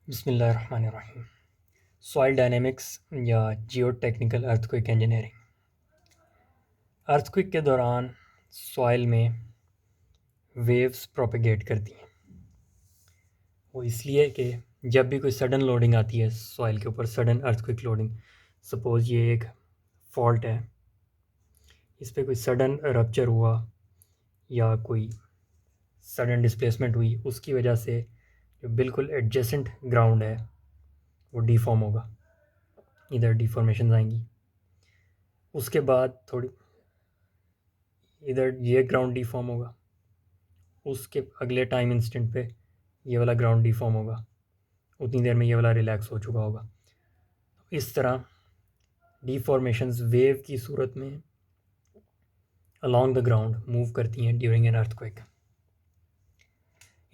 बिस्मिल्लाहिर्रहमानिर्रहीम। Soil dynamics या जियो technical earthquake engineering. Earthquake के दौरान सॉइल में वेव्स प्रोपेगेट करती हैं। वो इसलिए कि जब भी कोई सडन लोडिंग आती है सॉइल के ऊपर, सडन अर्थक्वेक लोडिंग, सपोज़ ये एक फॉल्ट है, इस पर कोई सडन रप्चर हुआ या कोई सडन डिस्प्लेसमेंट हुई, उसकी वजह से जो बिल्कुल एडजेसेंट ग्राउंड है वो डिफॉर्म होगा, इधर डिफॉर्मेशन आएंगी। उसके बाद थोड़ी इधर ये ग्राउंड डिफॉर्म होगा, उसके अगले टाइम इंस्टेंट पे ये वाला ग्राउंड डिफॉर्म होगा, उतनी देर में ये वाला रिलैक्स हो चुका होगा। इस तरह डिफॉर्मेशंस वेव की सूरत में अलॉन्ग द ग्राउंड मूव करती हैं during an earthquake.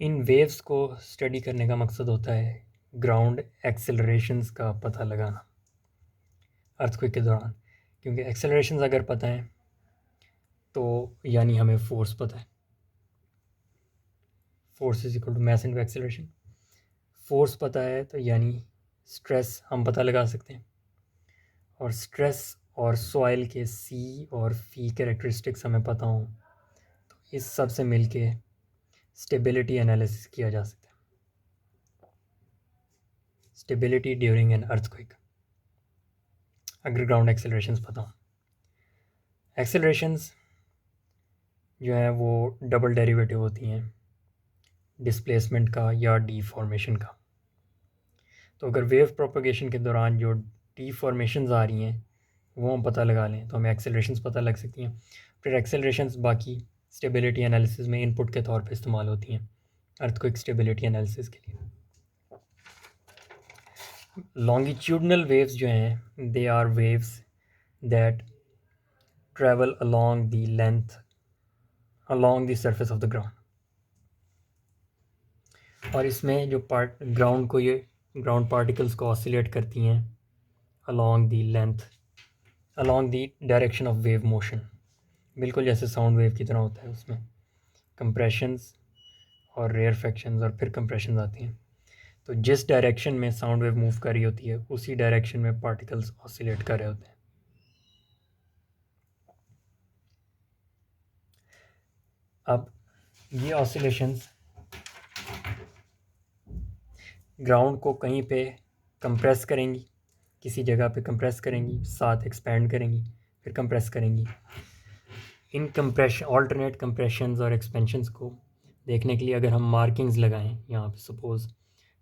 In waves को स्टडी करने का मकसद होता है ग्राउंड एक्सेलरेशंस का पता लगाना अर्थक्वेक के दौरान, क्योंकि एक्सेलरेशंस अगर पता है तो यानी हमें फोर्स पता है। Force is equal to mass into acceleration. Force पता है तो यानी स्ट्रेस हम पता लगा सकते हैं, और स्ट्रेस और सॉइल के सी और फी कैरेक्टरिस्टिक्स हमें पता हों तो इस सब से मिलके स्टेबिलिटी एनालिसिस किया जा सकता है। स्टेबिलिटी ड्यूरिंग एन अर्थक्वेक, अगर ग्राउंड एक्सेलरेशंस पता हों। एक्सेलरेशंस जो है वो डबल डेरिवेटिव होती हैं डिस्प्लेसमेंट का या डीफॉर्मेशन का। तो अगर वेव प्रोपगेशन के दौरान जो डीफॉर्मेशंस आ रही हैं वो हम पता लगा लें तो हमें एक्सेलरेशंस पता लग सकती हैं। फिर एक्सेलरेशंस बाकी स्टेबिलिटी एनालिसिस में इनपुट के तौर पे इस्तेमाल होती हैं अर्थक्वेक स्टेबिलिटी एनालिसिस के लिए। लॉन्गिट्यूडनल वेव्स जो हैं they are waves that travel along the length along the surface of the ground, और इसमें जो ग्राउंड को ये ग्राउंड पार्टिकल्स को ऑसिलेट करती हैं along the length along the direction of wave motion, बिल्कुल जैसे साउंड वेव की तरह होता है। उसमें कंप्रेशंस और रेयरफेक्शंस और फिर कंप्रेशंस आती हैं। तो जिस डायरेक्शन में साउंड वेव मूव कर रही होती है उसी डायरेक्शन में पार्टिकल्स ऑसिलेट कर रहे होते हैं। अब ये ऑसिलेशंस ग्राउंड को कहीं पे कंप्रेस करेंगी, किसी जगह पे कंप्रेस करेंगी, साथ एक्सपेंड करेंगी, फिर कंप्रेस करेंगी। इन कंप्रेशन ऑल्टरनेट कंप्रेशंस और एक्सपेंशंस को देखने के लिए अगर हम मार्किंग्स लगाएं यहाँ पे, सपोज़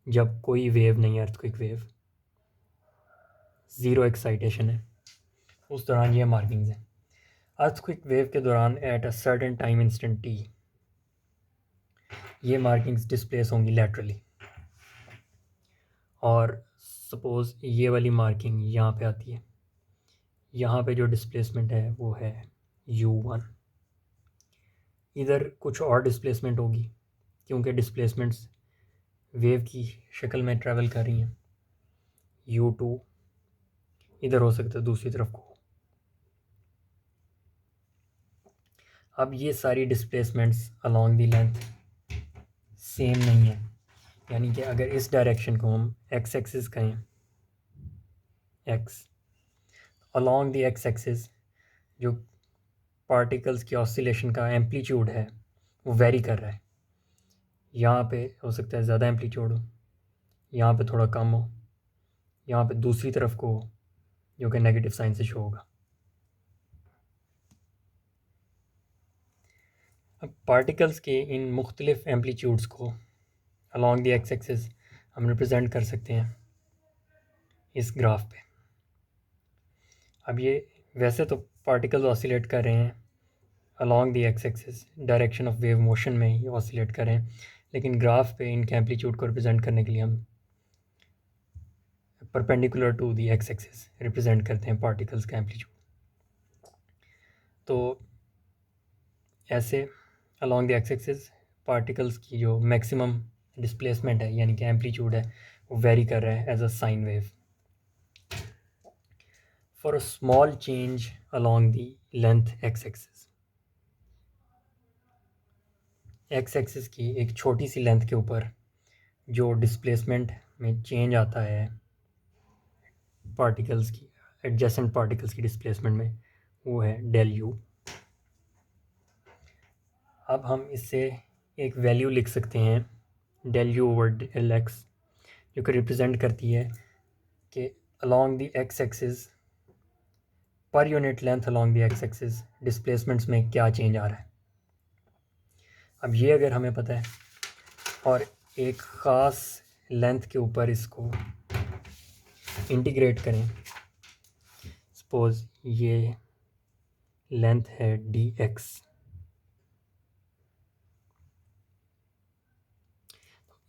जब कोई वेव नहीं है, अर्थक्वेक वेव, ज़ीरो एक्साइटेशन है, उस दौरान ये मार्किंग्स हैं। अर्थक्वेक वेव के दौरान at a certain time instant T ये मार्किंग्स डिस्प्लेस होंगी लैटरली, और सपोज़ ये वाली मार्किंग यहाँ पे आती है, यहाँ पे जो डिस्प्लेसमेंट है वो है u1। इधर कुछ और डिस्प्लेसमेंट होगी क्योंकि डिस्प्लेसमेंट्स वेव की शक्ल में ट्रैवल कर रही हैं। u2 इधर हो सकता है दूसरी तरफ को। अब ये सारी displacements along the length same नहीं है, यानी कि अगर इस डायरेक्शन को हम एक्स एक्सिस कहें, x, along the x axis जो पार्टिकल्स की ऑसिलेशन का एम्पलीट्यूड है वो वेरी कर रहा है। यहाँ पे हो सकता है ज़्यादा एम्पलीट्यूड हो, यहाँ पे थोड़ा कम हो, यहाँ पे दूसरी तरफ को हो, जो कि नेगेटिव साइन से शो होगा। अब पार्टिकल्स के इन मुख्तलिफ एम्पलीट्यूड्स को अलोंग द एक्स एक्सिस हम रिप्रेजेंट कर सकते हैं इस ग्राफ पे। अब ये वैसे तो पार्टिकल्स ऑसिलेट कर रहे हैं along the X axis, direction of wave motion में ही ऑसिलेट कर रहे हैं, लेकिन ग्राफ पे इनके एम्पलीट्यूड को रिप्रेजेंट करने के लिए हम perpendicular to the X axis represent करते हैं पार्टिकल्स का एम्पलीट्यूड। तो ऐसे along the X axis particles की जो मैक्सिमम डिस्प्लेसमेंट है यानी कि एम्पलीट्यूड है वो वेरी कर रहा है as a sine wave. For a small change along the length X axis, X axis की एक छोटी सी लेंथ के ऊपर जो डिस्प्लेसमेंट में चेंज आता है पार्टिकल्स की, एडजेसेंट पार्टिकल्स की डिस्प्लेसमेंट में, वो है डेल यू। अब हम इससे एक वैल्यू लिख सकते हैं del u over del x, जो कि रिप्रेजेंट करती है कि along the X axis, per unit length along the X axis displacements में क्या चेंज आ रहा है। अब ये अगर हमें पता है और एक ख़ास लेंथ के ऊपर इसको इंटीग्रेट करें, सपोज ये लेंथ है डी एक्स,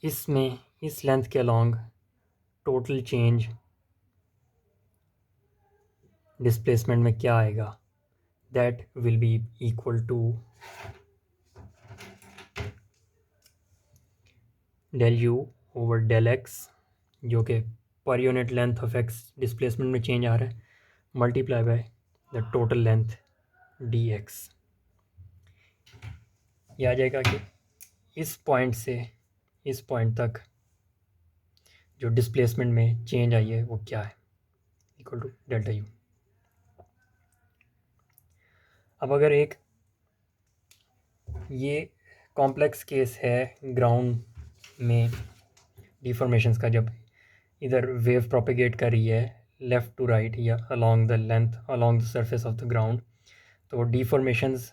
इसमें इस लेंथ के अलॉन्ग टोटल चेंज डिस्प्लेसमेंट में क्या आएगा, that will be equal to del u over del x, जो कि per unit length of x displacement में चेंज आ रहा है, multiply by the total length d x. ये आ जाएगा कि इस पॉइंट से इस पॉइंट तक जो डिस्प्लेसमेंट में चेंज आई है वो क्या है, इक्वल टू डेल्टा यू। अब अगर एक ये कॉम्प्लेक्स केस है ग्राउंड में डिफॉर्मेशंस का, जब इधर वेव प्रोपेगेट कर रही है लेफ़्ट टू राइट या along the length along the surface of the ground, तो डिफॉर्मेशंस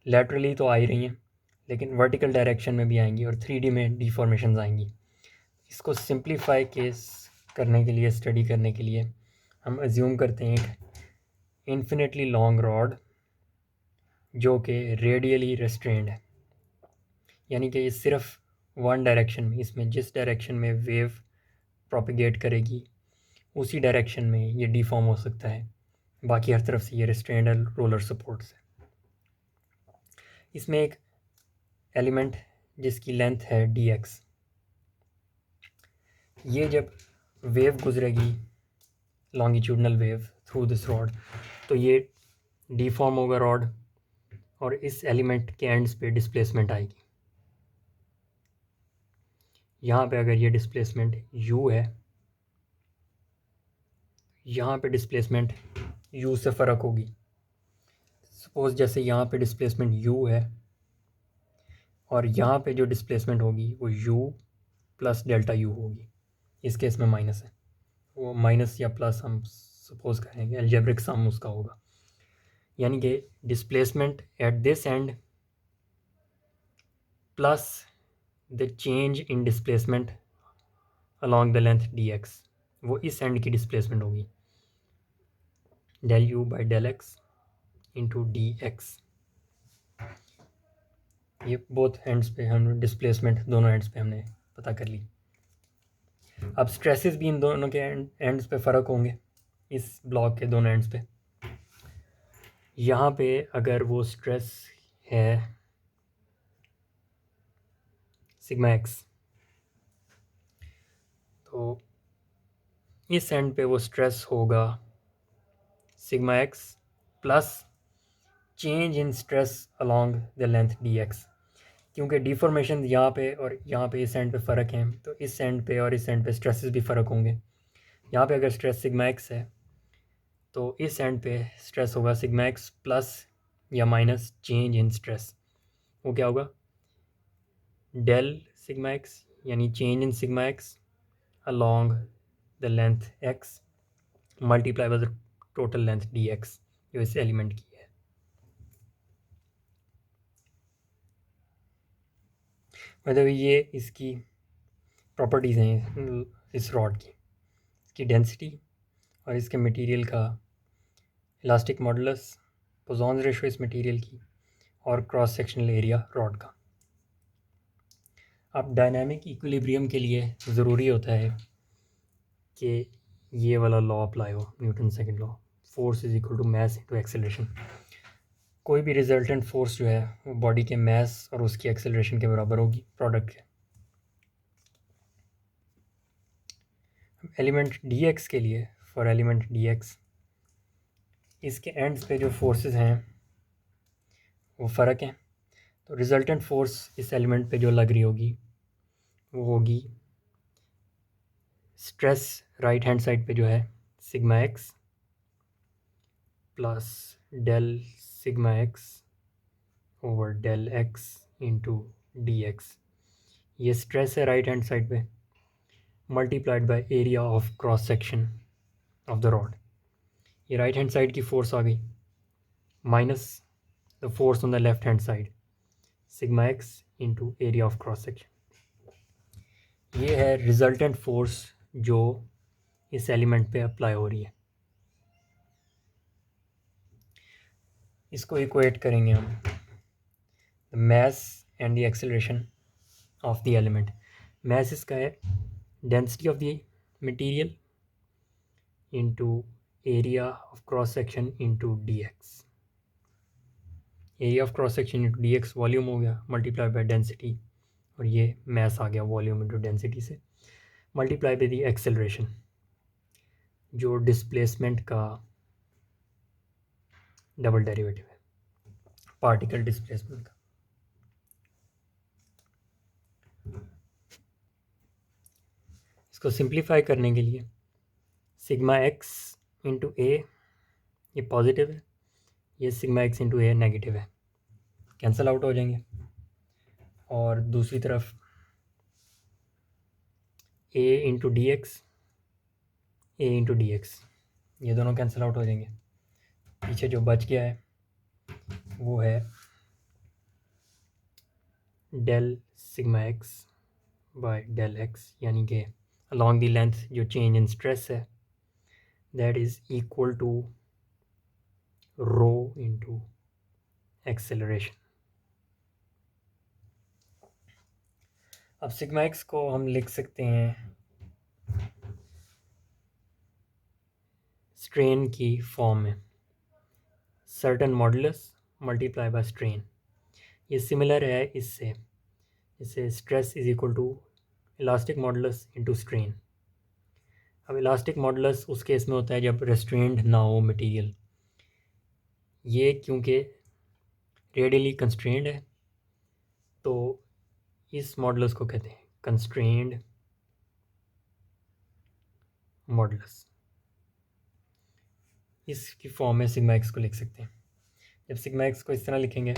लैटरली तो आ ही रही हैं, लेकिन वर्टिकल डायरेक्शन में भी आएंगी और 3D में डिफॉर्मेशंस आएंगी। इसको सिंप्लीफाई केस करने के लिए, स्टडी करने के लिए, हम अज्यूम करते हैं एक इन्फिनिटली लॉन्ग रॉड जो कि रेडियली रेस्ट्रेंड है, यानी कि ये सिर्फ वन डायरेक्शन में, इसमें जिस डायरेक्शन में वेव प्रोपेगेट करेगी उसी डायरेक्शन में ये डिफॉर्म हो सकता है, बाकी हर तरफ से ये रेस्ट्रेंड है रोलर सपोर्ट से। इसमें एक एलिमेंट जिसकी लेंथ है डी एक्स, ये जब वेव गुजरेगी longitudinal wave through this rod, तो ये डिफॉर्म होगा रॉड और इस एलिमेंट के एंड्स पे डिस्प्लेसमेंट आएगी। यहाँ पे अगर ये डिस्प्लेसमेंट u है, यहाँ पे डिस्प्लेसमेंट u से फ़र्क होगी। सपोज़ जैसे यहाँ पे डिस्प्लेसमेंट u है और यहाँ पे जो डिस्प्लेसमेंट होगी वो u प्लस डेल्टा u होगी। इस केस में माइनस है, वो माइनस या प्लस हम सपोज करेंगे, अलजेब्रिक सम उसका होगा, यानी कि displacement at this end plus the change in displacement along the length d x, वो इस एंड की डिस्प्लेसमेंट होगी del u by del x into d x. ये बोथ एंड्स पे हम डिस्प्लेसमेंट दोनों एंड्स पे हमने पता कर ली। अब स्ट्रेसेस भी इन दोनों के एंड्स पे फ़र्क होंगे, इस ब्लॉक के दोनों एंड्स पे। यहाँ पे अगर वो स्ट्रेस है सिग्मा एक्स, तो इस एंड पे वो स्ट्रेस होगा sigma x plus change in stress along the length d x, क्योंकि डिफॉर्मेशन यहाँ पे और यहाँ पे इस एंड पे फ़र्क है, तो इस एंड पे और इस एंड पे स्ट्रेसेस भी फ़र्क होंगे। यहाँ पे अगर स्ट्रेस सिग्मा एक्स है तो इस एंड पे स्ट्रेस होगा सिग्मा एक्स प्लस या माइनस चेंज इन स्ट्रेस, वो क्या होगा डेल सिग्मा एक्स, यानी change in sigma x along the length x multiply by the total length d x जो इस एलिमेंट की है। मतलब ये इसकी प्रॉपर्टीज़ हैं इस रॉड की, इसकी डेंसिटी और इसके मटेरियल का इलास्टिक मॉडुलस, पोज़ॉन्स रेशो इस मटेरियल की, और क्रॉस सेक्शनल एरिया रॉड का। अब डायनामिक इक्विलिब्रियम के लिए ज़रूरी होता है कि ये वाला लॉ अप्लाई हो, Newton second law, force is equal to mass into acceleration. कोई भी रिजल्टेंट फोर्स जो है वो बॉडी के मास और उसकी एक्सेलरेशन के बराबर होगी प्रोडक्ट के। एलिमेंट डी एक्स के लिए, फॉर एलिमेंट डी एक्स, इसके एंड्स पे जो फोर्सेस हैं वो फ़र्क हैं, तो रिजल्टेंट फोर्स इस एलिमेंट पे जो लग रही होगी वो होगी स्ट्रेस राइट हैंड साइड पे जो है sigma x plus del sigma x over del x into d x, ये स्ट्रेस है राइट हैंड साइड पे, multiplied by area of cross section of the rod. ये राइट हैंड साइड की force आ गई minus the force on the left hand side, sigma x into area of cross section. ये है resultant force जो इस element पे apply हो रही है। इसको इक्वेट करेंगे हम, the mass and the acceleration of the element. Mass इसका है density of the material into area of cross section into d x. Area of cross section into d x volume हो गया, मल्टीप्लाई बाय डेंसिटी, और ये mess आ गया volume into density से, multiply by the acceleration जो displacement का double derivative है, particle displacement का। इसको सिंप्लीफाई करने के लिए सिग्मा एक्स इंटू ए ये पॉजिटिव है, ये सिग्मा एक्स इंटू ए नेगेटिव है, कैंसल आउट हो जाएंगे। और दूसरी तरफ ए इंटू डी एक्स, ए इंटू डी एक्स, ये दोनों कैंसल आउट हो जाएंगे। पीछे जो बच गया है वो है del sigma x by del x, यानी कि अलॉन्ग दी लेंथ जो चेंज इन स्ट्रेस है that is equal to rho into acceleration. अब सिग्मा एक्स को हम लिख सकते हैं स्ट्रेन की फॉर्म में, certain modulus multiply by strain. ये सिमिलर है इससे, इससे stress is equal to elastic modulus into strain. अब इलास्टिक मॉडुलस उस केस में होता है जब रेस्ट्रेंड ना हो मटेरियल, ये क्योंकि रेडियली कंस्ट्रेंड है तो इस मॉडुलस को कहते हैं कंस्ट्रेंड मॉडुलस। इसकी फॉर्म में सिग्मा एक्स को लिख सकते हैं। जब सिग्मा एक्स को इस तरह लिखेंगे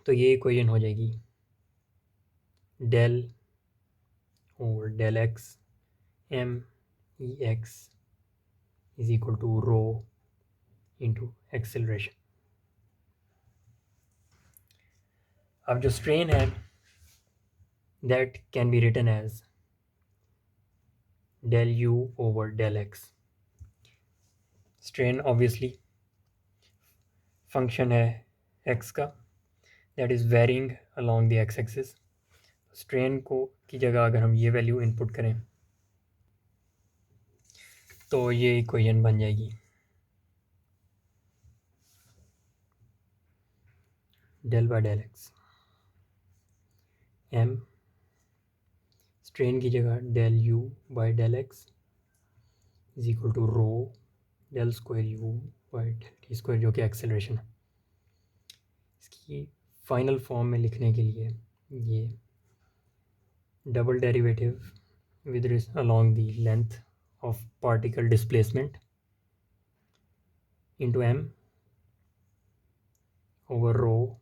तो ये इक्वेशन हो जाएगी del over del x M E x is equal to rho into acceleration. अब जो स्ट्रेन है that can be written as del u over del x. Strain obviously function है एक्स का that is varying along the X axis. Strain को की जगह अगर हम ये वैल्यू इनपुट करें तो ये इक्वेशन बन जाएगी del by del x M, strain की जगह del u by del x is equal to rho del square u by del t square जो कि एक्सेलरेशन है। इसकी फाइनल फॉर्म में लिखने के लिए ये double derivative with along the length of particle displacement into m over rho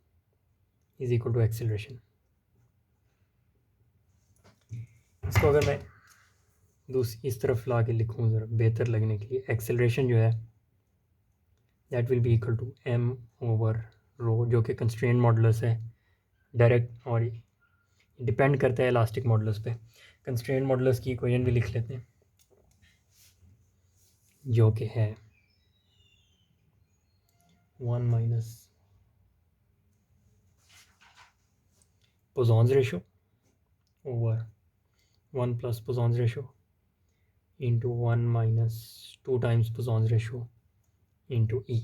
is equal to acceleration। इसको अगर मैं दूसरी इस तरफ ला के लिखूँ ज़रा बेहतर लगने के लिए, एक्सेलरेशन जो है that will be equal to m over rho जो कि कंस्ट्रेंट मॉडुलस है डायरेक्ट, और डिपेंड करता है इलास्टिक मॉडुलस पे। कंस्ट्रेंट मॉडुलस की इक्वेशन भी लिख लेते हैं जो कि है 1 minus Poisson's ratio over 1 plus Poisson's ratio into 1 minus 2 times Poisson's ratio into E.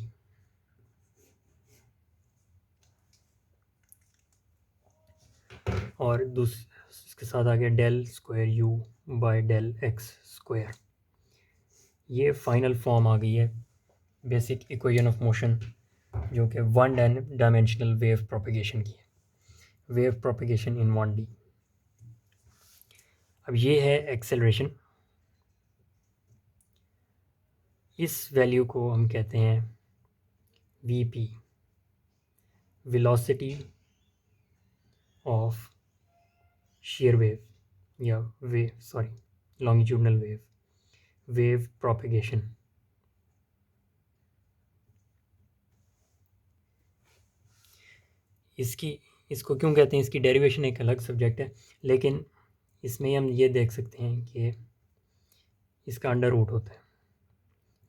और इसके साथ आ गया del square u by del x square. ये फाइनल फॉर्म आ गई है बेसिक इक्वेशन ऑफ मोशन जो कि 1 डायमेंशनल वेव प्रोपगेशन की है, वेव प्रोपगेशन इन 1D। अब ये है एक्सेलरेशन, इस वैल्यू को हम कहते हैं VP, velocity of shear wave या longitudinal वेव प्रोपेगेशन। इसको क्यों कहते हैं, इसकी डेरिवेशन एक अलग सब्जेक्ट है, लेकिन इसमें हम ये देख सकते हैं कि इसका अंडर रूट होता है,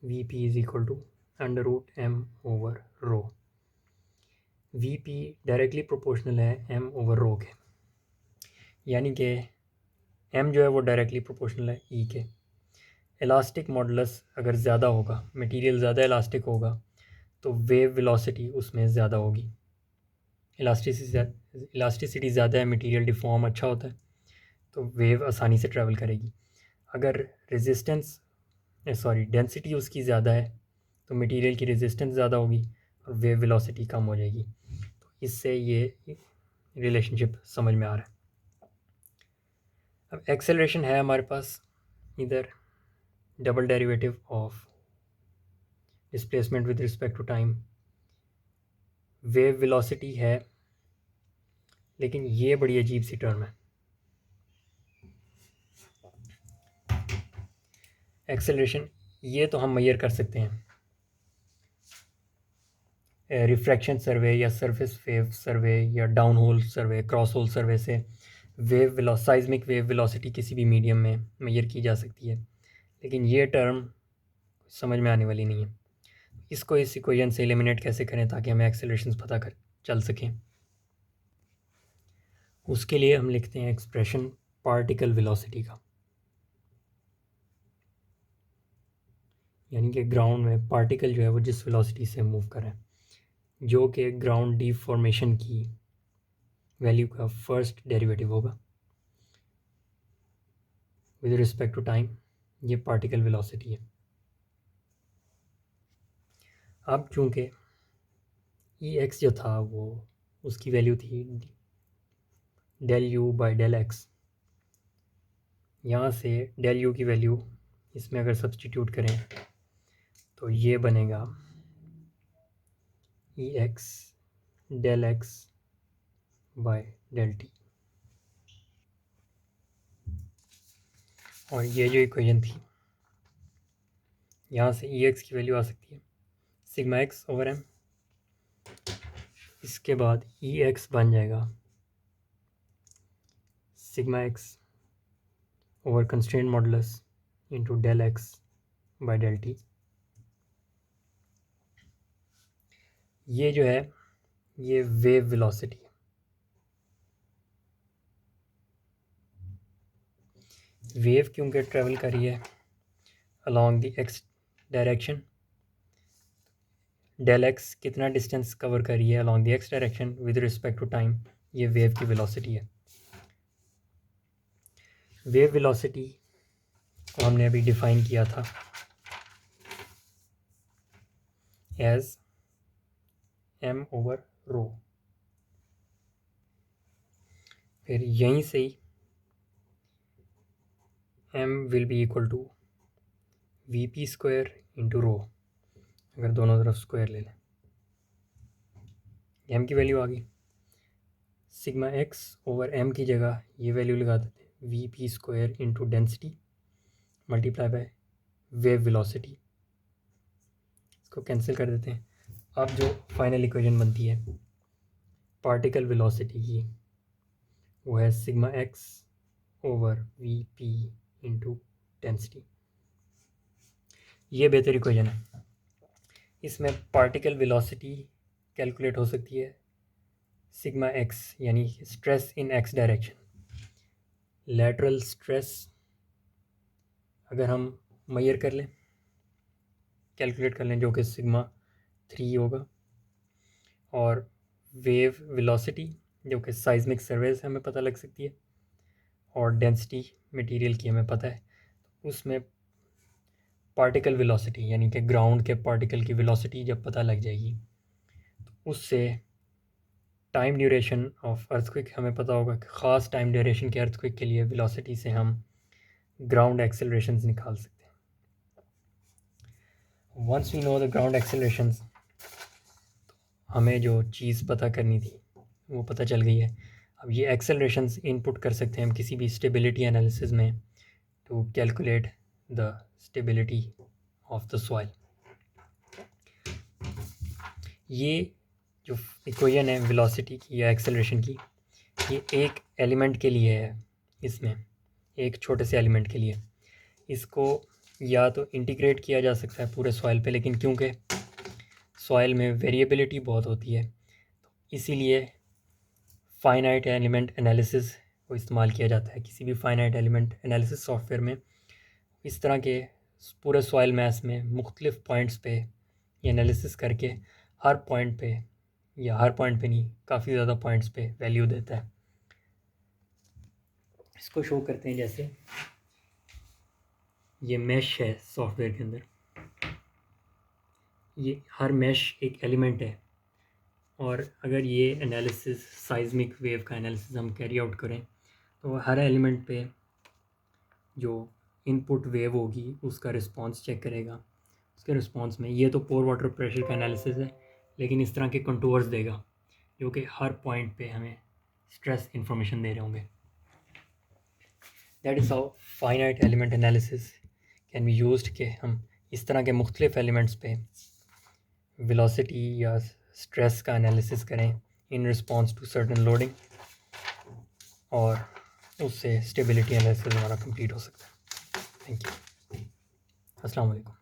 V P is equal to under root M over rho. V P directly proportional है एम ओवर रो के, यानी कि एम जो है वो डायरेक्टली प्रोपोर्शनल है ई के। इलास्टिक मॉडुलस अगर ज़्यादा होगा, मटेरियल ज़्यादा इलास्टिक होगा, तो वेव वेलोसिटी उसमें ज़्यादा होगी। इलास्टिसिटी ज़्यादा है, मटेरियल डिफॉर्म अच्छा होता है, तो वेव आसानी से ट्रैवल करेगी। अगर डेंसिटी उसकी ज़्यादा है, तो मटेरियल की रेजिस्टेंस ज़्यादा होगी और वेव वेलोसिटी कम हो जाएगी। तो इससे ये रिलेशनशिप समझ में आ रहा है। अब एक्सेलरेशन है हमारे पास इधर double derivative of displacement with respect to time, wave velocity है, लेकिन ये बड़ी अजीब सी टर्म है। एक्सेलरेशन ये तो हम मेजर कर सकते हैं रिफ्रैक्शन सर्वे या सरफेस वेव सर्वे या डाउन होल सर्वे, क्रॉस होल सर्वे से साइज्मिक वेव वेलोसिटी किसी भी मीडियम में मेजर की जा सकती है, लेकिन ये टर्म समझ में आने वाली नहीं है। इसको इस इक्वेशन से एलिमिनेट कैसे करें ताकि हमें एक्सेलरेशन पता कर चल सकें, उसके लिए हम लिखते हैं एक्सप्रेशन पार्टिकल वेलोसिटी का, यानी कि ग्राउंड में पार्टिकल जो है वो जिस वेलोसिटी से मूव कर रहे हैं, जो कि ग्राउंड डिफॉर्मेशन की वैल्यू का फर्स्ट डेरिवेटिव होगा विद रिस्पेक्ट टू टाइम, ये पार्टिकल वेलोसिटी है। अब चूंकि ई एक्स जो था वो उसकी वैल्यू थी del u by del x, यहाँ से डेल यू की वैल्यू इसमें अगर सब्सटीट्यूट करें तो ये बनेगा E x del x by del t, और ये जो इक्वेशन थी यहाँ से ई एक्स की वैल्यू आ सकती है सिग्मा एक्स ओवर एम, इसके बाद ई एक्स बन जाएगा sigma x over constraint modulus into del x by del t. ये जो है ये वेव वेलोसिटी, वेव क्योंकि ट्रेवल कर रही है along the X direction, del x कितना डिस्टेंस कवर कर रही है along the X direction with respect to time, ये वेव की वेलोसिटी है। वेव वेलोसिटी को हमने अभी डिफाइन किया था एज एम ओवर रो, फिर यहीं से ही M will be equal to V P square into rho, अगर दोनों तरफ स्क्वायर ले लें, एम की वैल्यू आ गई, सिग्मा एक्स ओवर एम की जगह ये वैल्यू लगा देते हैं we P square into density multiply by wave velocity, इसको कैंसिल कर देते हैं। अब जो फाइनल इक्वेशन बनती है पार्टिकल वेलोसिटी की वो है sigma x over V P into density. ये बेहतर इक्वेशन है, इसमें पार्टिकल वेलोसिटी कैलकुलेट हो सकती है सिग्मा एक्स यानी stress in x direction, lateral stress अगर हम मेजर कर लें, कैलकुलेट कर लें, जो कि सिग्मा 3 होगा, और वेव वेलोसिटी जो कि साइज्मिक सर्वे से हमें पता लग सकती है, और डेंसिटी मटेरियल की हमें पता है, उसमें पार्टिकल वेलोसिटी यानी कि ग्राउंड के पार्टिकल की वेलोसिटी जब पता लग जाएगी तो उससे टाइम ड्यूरेशन ऑफ अर्थक्वेक हमें पता होगा कि ख़ास टाइम ड्यूरेशन के अर्थक्वेक के लिए वेलोसिटी से हम ग्राउंड एक्सेलरेशंस निकाल सकते हैं। Once we know the ground accelerations, हमें जो चीज़ पता करनी थी वो पता चल गई है। अब ये एक्सेलरेशंस इनपुट कर सकते हैं हम किसी भी स्टेबिलिटी एनालिसिस में to calculate the stability of the soil. ये जो इक्वेशन है वेलोसिटी की या एक्सेलरेशन की, ये एक एलिमेंट के लिए है, इसमें एक छोटे से एलिमेंट के लिए। इसको या तो इंटीग्रेट किया जा सकता है पूरे सॉइल पे, लेकिन क्योंकि सॉइल में वेरिएबिलिटी बहुत होती है इसीलिए फाइनाइट एलिमेंट एनालिसिस को इस्तेमाल किया जाता है। किसी भी फाइनाइट एलिमेंट एनालिसिस सॉफ्टवेयर में इस तरह के पूरे सॉइल मैस में मुख्तलिफ पॉइंट्स पे ये एनालिसिस करके हर पॉइंट पे, या हर पॉइंट पे नहीं, काफ़ी ज़्यादा पॉइंट्स पे वैल्यू देता है। इसको शो करते हैं, जैसे ये मैश है सॉफ्टवेयर के अंदर, ये हर मैश एक एलिमेंट है, और अगर ये एनालिसिस साइज़मिक वेव का एनालिसिस हम कैरी आउट करें तो हर एलिमेंट पे जो इनपुट वेव होगी उसका रिस्पांस चेक करेगा। उसके रिस्पांस में ये तो पोर वाटर प्रेशर का एनालिसिस है, लेकिन इस तरह के कंटूर्स देगा जो कि हर पॉइंट पे हमें स्ट्रेस इंफॉर्मेशन दे रहे होंगे। That is how finite element analysis can be used कि हम इस तरह के मुख्तलिफ एलिमेंट्स पे वेलोसिटी या स्ट्रेस का एनालिसिस करें in response to certain loading, और उससे स्टेबिलिटी एनालिसिस हमारा कंप्लीट हो सकता है। Thank you. अस्सलाम वालेकुम।